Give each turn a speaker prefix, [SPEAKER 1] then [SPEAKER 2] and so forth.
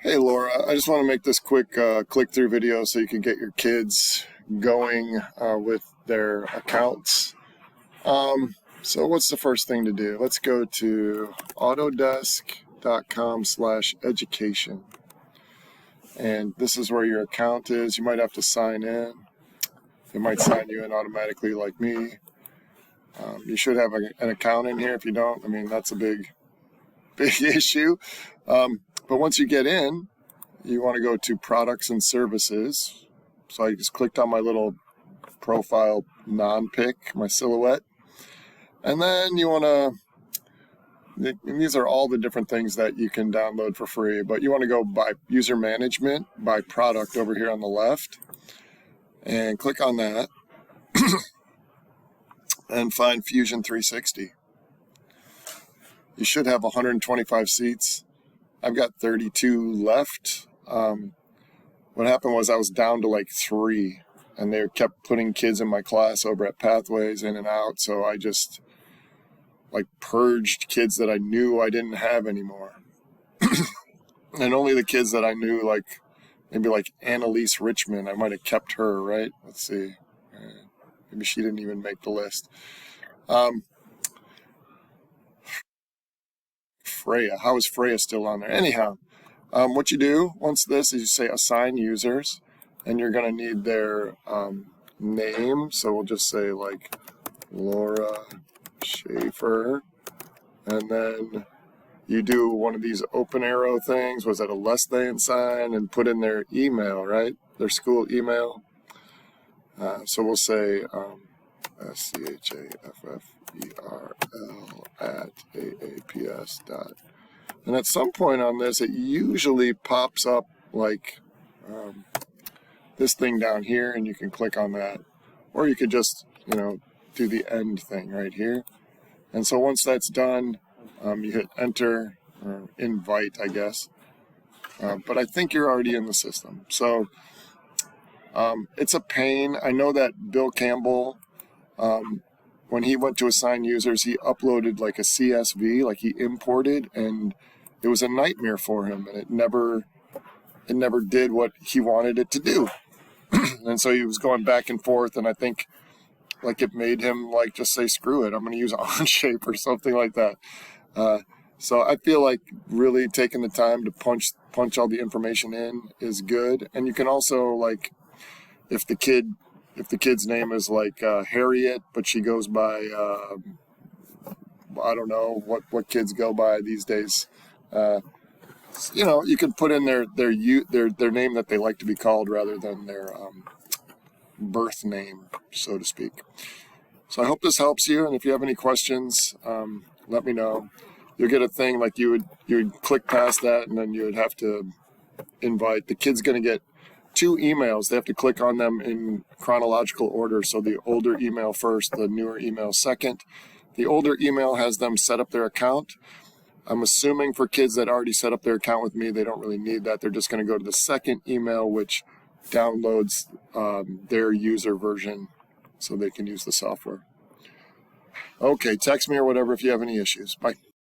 [SPEAKER 1] Hey Laura, I just want to make this quick click-through video so you can get your kids going with their accounts. So what's the first thing to do? Let's go to autodesk.com/education. And this is where your account is. You might have to sign in. It might sign you in automatically like me. You should have an account in here. If you don't, I mean, that's a big issue. But once you get in, you want to go to products and services. So I just clicked on my little profile non-pick, my silhouette. And then you want to, and these are all the different things that you can download for free, but you want to go by user management, by product over here on the left, and click on that and find Fusion 360. You should have 125 seats. I've got 32 left. What happened was I was down to like 3, and they kept putting kids in my class over at Pathways in and out, so I just like purged kids that I knew I didn't have anymore. And only the kids that I knew, like maybe like Annalise Richmond, I might have kept her, right? Let's see. Maybe she didn't even make the list. Freya. How is Freya still on there? Anyhow, what you do once this is you say assign users, and you're going to need their name. So we'll just say like Laura Schaefer, and then you do one of these open arrow things. Was that a less than sign? And put in their email, right? Their school email. So we'll say SCHAFFERL@AAPS dot. And at some point on this, it usually pops up like this thing down here, and you can click on that. Or you could just, do the end thing right here. And so once that's done, you hit enter, or invite, I guess. But I think you're already in the system. So it's a pain. I know that Bill Campbell, when he went to assign users, he uploaded like a CSV, like he imported, and it was a nightmare for him, and it never did what he wanted it to do. And so he was going back and forth, and I think like it made him like just say, screw it, I'm going to use Onshape or something like that. So I feel like really taking the time to punch all the information in is good. And you can also, like, if the kid's name is like Harriet, but she goes by I don't know what kids go by these days. You can put in their name that they like to be called rather than their birth name, so to speak. So I hope this helps you, and if you have any questions, let me know. You'll get a thing like you would click past that, and then you would have to invite. The kid's going to get 2 emails. They have to click on them in chronological order. So the older email first, the newer email second. The older email has them set up their account. I'm assuming for kids that already set up their account with me, they don't really need that. They're just going to go to the second email, which downloads their user version so they can use the software. Okay, text me or whatever if you have any issues. Bye.